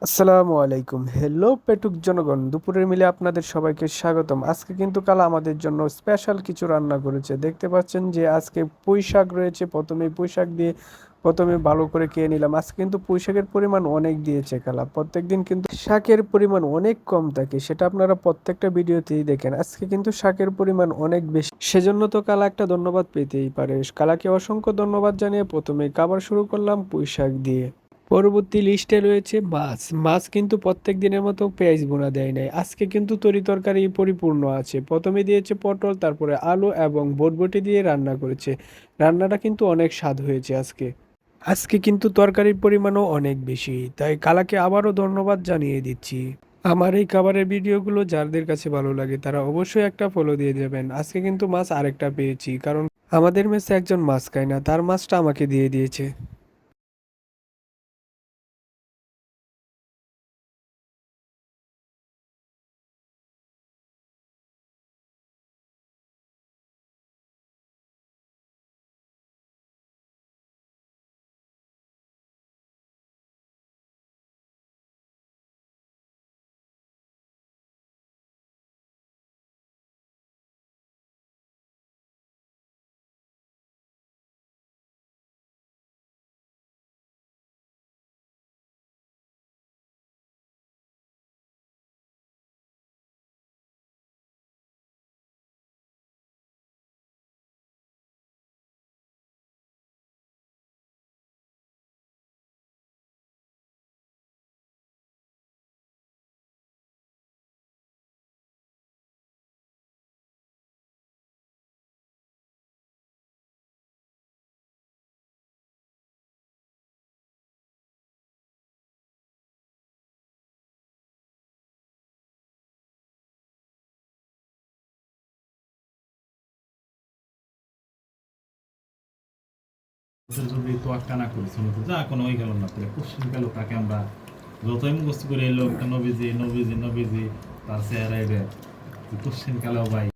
আসসালামু আলাইকুম। হ্যালো পেটুক জনগণ, দুপুরের মিলে আপনাদের সবাইকে স্বাগতম। আজকে কিন্তু কালা আমাদের জন্য স্পেশাল কিছু রান্না করেছে। দেখতে পাচ্ছেন যে আজকে পুঁই শাক রয়েছে। প্রথমেই পুঁই শাক দিয়ে প্রথমে ভালো করে খেয়ে নিলাম। আজকে কিন্তু পুঁই শাকের পরিমাণ অনেক দিয়েছে কালা। প্রত্যেকদিন কিন্তু শাকের পরিমাণ অনেক কম থাকে, সেটা আপনারা প্রত্যেকটা ভিডিওতেই দেখেন। আজকে কিন্তু শাকের পরিমাণ অনেক বেশি, সেজন্য তো কালা একটা ধন্যবাদ পেতেই পারে। কালাকে অসংখ্য ধন্যবাদ জানিয়ে প্রথমে খাবার শুরু করলাম পুঁই শাক দিয়ে। পরবর্তী লিস্টে রয়েছে মাছ। মাছ কিন্তু প্রত্যেক দিনের মতো পেঁয়াজ বোনা দেয় নাই, আজকে কিন্তু তরি তরকারি পরিপূর্ণ আছে। প্রথমে দিয়েছে পটল, তারপরে আলু এবং বরবটি দিয়ে রান্না করেছে। রান্নাটা কিন্তু অনেক স্বাদ হয়েছে আজকে। আজকে কিন্তু তরকারির পরিমাণও অনেক বেশি, তাই কালাকে আবারও ধন্যবাদ জানিয়ে দিচ্ছি। আমার এই খাবারের ভিডিওগুলো যাদের কাছে ভালো লাগে তারা অবশ্যই একটা ফলো দিয়ে দেবেন। আজকে কিন্তু মাছ আরেকটা পেয়েছি, কারণ আমাদের মেসে একজন মাছ খায় না, তার মাছটা আমাকে দিয়ে দিয়েছে। যদি তোয়াক্কা না করি শুনতে যা কোনো ওই গেল না তাহলে কোশ্চেন গেল তাকে আমরা যতই মুখস্থ করে এলো নবীজি নবীজি নবীজি তার চেহারা এটা কোশ্চেন গেল ভাই